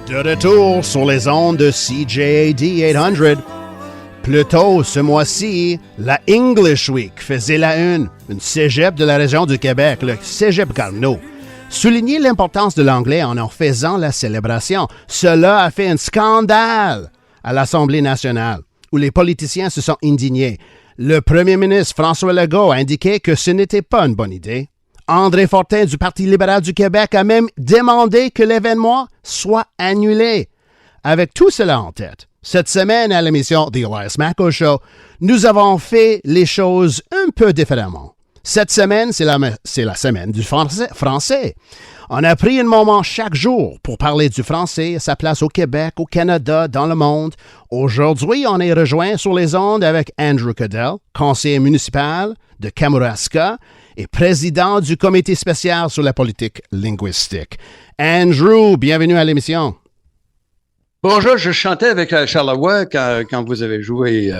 De retour sur les ondes de CJAD 800. Plus tôt ce mois-ci, la English Week faisait la une cégep de la région du Québec, le cégep Garneau. Souligner l'importance de l'anglais en faisant la célébration, cela a fait un scandale à l'Assemblée nationale, où les politiciens se sont indignés. Le premier ministre François Legault a indiqué que ce n'était pas une bonne idée. André Fortin du Parti libéral du Québec a même demandé que l'événement soit annulé. Avec tout cela en tête, cette semaine à l'émission The Elias Macko Show, nous avons fait les choses un peu différemment. Cette semaine, c'est la semaine du français. On a pris un moment chaque jour pour parler du français, sa place au Québec, au Canada, dans le monde. Aujourd'hui, on est rejoint sur les ondes avec Andrew Cadell, conseiller municipal de Kamouraska et président du comité spécial sur la politique linguistique. Andrew, bienvenue à l'émission. Bonjour, je chantais avec Charlevoix quand vous avez joué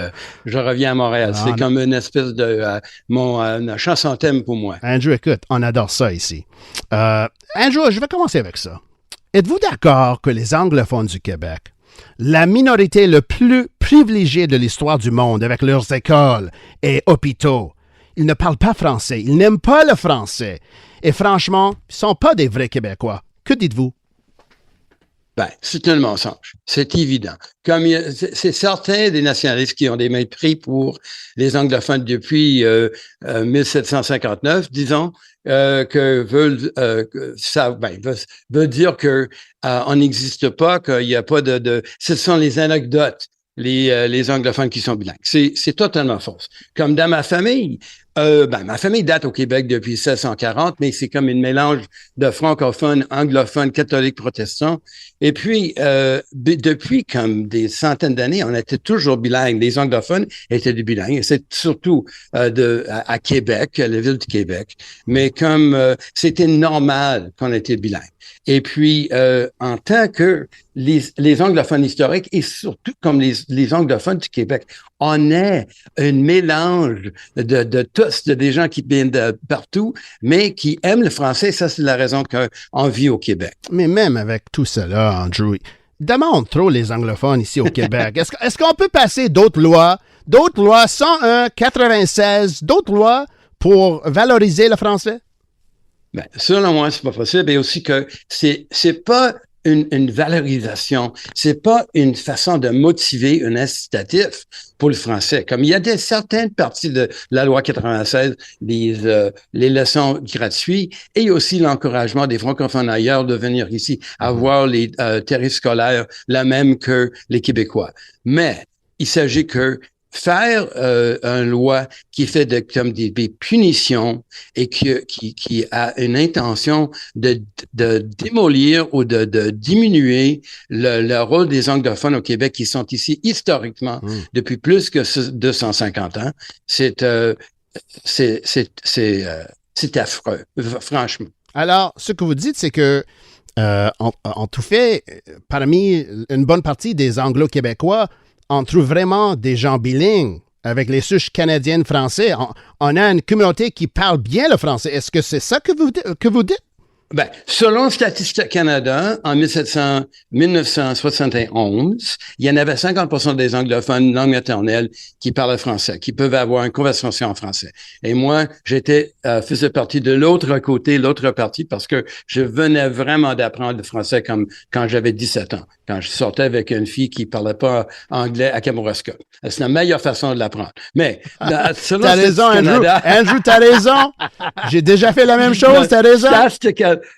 Je reviens à Montréal. C'est comme une espèce de une chanson thème pour moi. Andrew, écoute, on adore ça ici. Andrew, je vais commencer avec ça. Êtes-vous d'accord que les anglophones du Québec, la minorité le plus privilégiée de l'histoire du monde avec leurs écoles et hôpitaux, ils ne parlent pas français, ils n'aiment pas le français. Et franchement, ils ne sont pas des vrais Québécois. Que dites-vous? Ben, c'est un mensonge. C'est évident. Comme c'est certains des nationalistes qui ont des mépris pour les anglophones depuis 1759, disons, veulent dire que on n'existe pas, qu'il n'y a pas ce sont les anecdotes. Les anglophones qui sont bilingues. C'est totalement faux. Comme dans ma famille, ma famille date au Québec depuis 1640, mais c'est comme une mélange de francophones, anglophones, catholiques, protestants. Et puis, depuis comme des centaines d'années, on était toujours bilingues. Les anglophones étaient des bilingues. Et c'est surtout à Québec, à la ville de Québec. Mais comme c'était normal qu'on était bilingues. Et puis, en tant que les anglophones historiques et surtout comme les anglophones du Québec, on est un mélange de tous, de des gens qui viennent de partout, mais qui aiment le français. Ça, c'est la raison qu'on vit au Québec. Mais même avec tout cela, Andrew, demande trop les anglophones ici au Québec. Est-ce qu'on peut passer d'autres lois 101, 96, d'autres lois pour valoriser le français? Ben, selon moi, c'est pas possible. Et aussi que c'est pas une valorisation, c'est pas une façon de motiver un incitatif pour le français. Comme il y a certaines parties de la loi 96, les leçons gratuites et aussi l'encouragement des francophones ailleurs de venir ici avoir les tarifs scolaires la même que les Québécois. Mais il s'agit que faire une loi qui fait comme des punitions et qui a une intention de démolir ou de diminuer le rôle des anglophones au Québec qui sont ici historiquement depuis plus que 250 ans, c'est affreux, franchement. Alors, ce que vous dites, c'est que en tout fait, parmi une bonne partie des Anglo-Québécois, on trouve vraiment des gens bilingues avec les souches canadiennes français. On a une communauté qui parle bien le français. Est-ce que c'est ça que vous dites? Ben, selon Statistique Canada, en 1971, il y en avait 50% des anglophones langue maternelle qui parlent français, qui peuvent avoir une conversation en français. Et moi, faisais partie de l'autre côté, l'autre partie, parce que je venais vraiment d'apprendre le français comme quand j'avais 17 ans, quand je sortais avec une fille qui parlait pas anglais à Kamouraska. C'est la meilleure façon de l'apprendre. Mais, selon t'as raison, Andrew, t'as raison. J'ai déjà fait la même chose, t'as raison.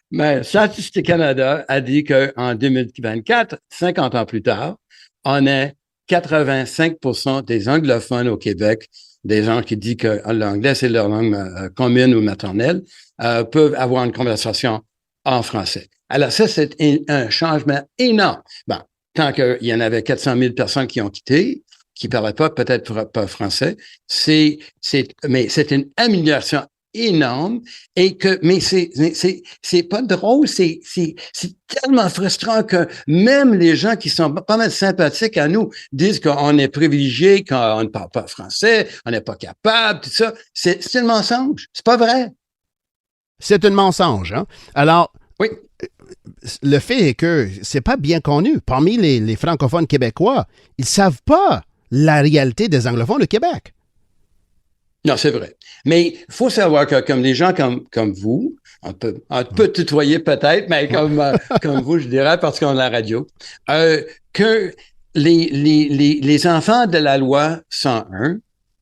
Mais Statistique Canada a dit qu'en 2024, 50 ans plus tard, on est 85% des anglophones au Québec, des gens qui disent que l'anglais, c'est leur langue commune ou maternelle, peuvent avoir une conversation en français. Alors ça, c'est un changement énorme. Bon, tant qu'il y en avait 400 000 personnes qui ont quitté, qui parlaient pas peut-être pas français, mais c'est une amélioration énorme mais c'est pas drôle, c'est tellement frustrant que même les gens qui sont pas mal sympathiques à nous disent qu'on est privilégié, qu'on ne parle pas français, on n'est pas capable, tout ça. C'est un mensonge. C'est pas vrai. C'est un mensonge, hein? Alors, oui. le fait est que c'est pas bien connu. Parmi les francophones québécois, ils savent pas la réalité des anglophones au Québec. Non, c'est vrai. Mais il faut savoir que comme des gens comme vous, on peut tutoyer peut-être, mais comme vous, je dirais, parce qu'on a la radio, que les enfants de la loi 101,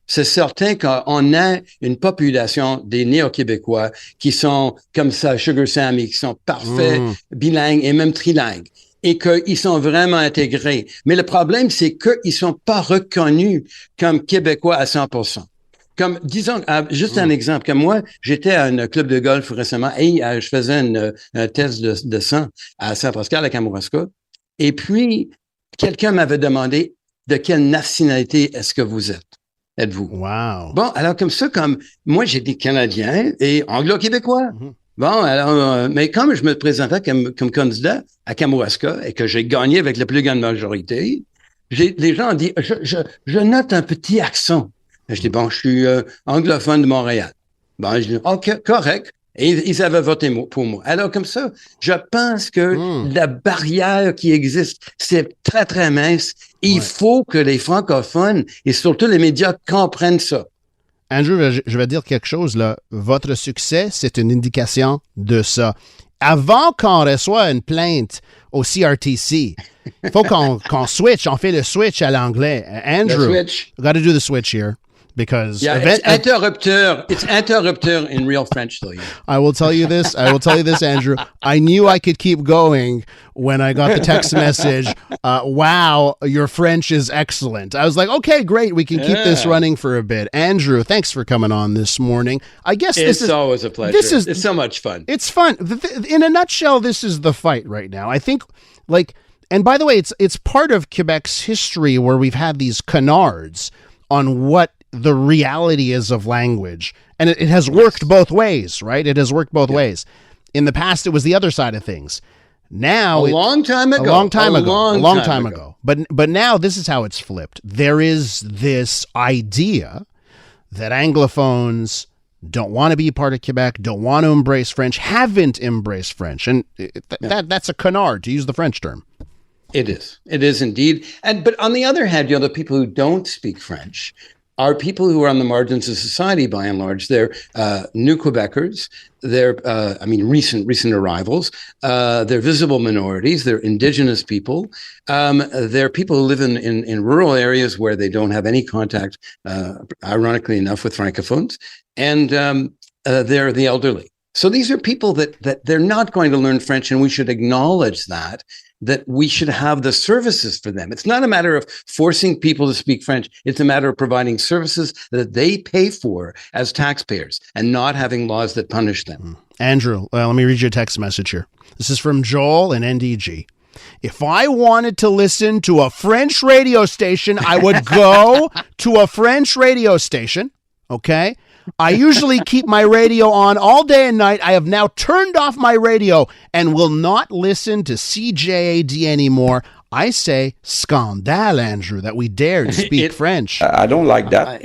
c'est certain qu'on a une population des néo-québécois qui sont comme ça, Sugar Sammy, qui sont parfaits, bilingues et même trilingues, et qu'ils sont vraiment intégrés. Mais le problème, c'est qu'ils sont pas reconnus comme Québécois à 100%. Comme, disons, juste un exemple, comme moi, j'étais à un club de golf récemment et je faisais un test de sang à Saint-Pascal, à Kamouraska. Et puis, quelqu'un m'avait demandé de quelle nationalité est-ce que vous êtes-vous? Wow. Bon, alors comme ça, comme moi, j'ai des Canadiens et Anglo-Québécois. Bon, alors, mais comme je me présentais comme candidat à Kamouraska et que j'ai gagné avec la plus grande majorité, les gens ont dit, je note un petit accent. Je dis, bon, je suis anglophone de Montréal. Bon, je dis, OK, correct. Et ils avaient voté pour moi. Alors, comme ça, je pense que la barrière qui existe, c'est très, très mince. Il faut que les francophones et surtout les médias comprennent ça. Andrew, je vais dire quelque chose, là. Votre succès, c'est une indication de ça. Avant qu'on reçoive une plainte au CRTC, il faut qu'on switch. On fait le switch à l'anglais. Andrew, got to do the switch here. Because it's interrupteur in real French, though. Yeah. I will tell you this, Andrew. I knew I could keep going when I got the text message. Wow, your French is excellent. I was like, okay, great. We can keep this running for a bit. Andrew, thanks for coming on this morning. I guess it's always a pleasure. It's so much fun. It's fun. In a nutshell, this is the fight right now. I think, and by the way, it's part of Quebec's history where we've had these canards on what the reality is of language. And it has worked both ways, right? It has worked both ways. In the past, it was the other side of things. Now, a long time ago. But now this is how it's flipped. There is this idea that Anglophones don't want to be part of Quebec, don't want to embrace French, haven't embraced French. And that's a canard, to use the French term. It is. It is indeed. But on the other hand, the people who don't speak French are people who are on the margins of society, by and large. They're new Quebecers. They're, recent arrivals. They're visible minorities. They're Indigenous people. They're people who live in rural areas where they don't have any contact, ironically enough, with Francophones. And they're the elderly. So these are people that they're not going to learn French, and we should acknowledge that we should have the services for them. It's not a matter of forcing people to speak French. It's a matter of providing services that they pay for as taxpayers and not having laws that punish them. Andrew, let me read you a text message here. This is from Joel in NDG. If I wanted to listen to a French radio station, I would go to a French radio station, okay? I usually keep my radio on all day and night. I have now turned off my radio and will not listen to CJAD anymore. I say, scandale, Andrew, that we dare to speak French. I don't like that.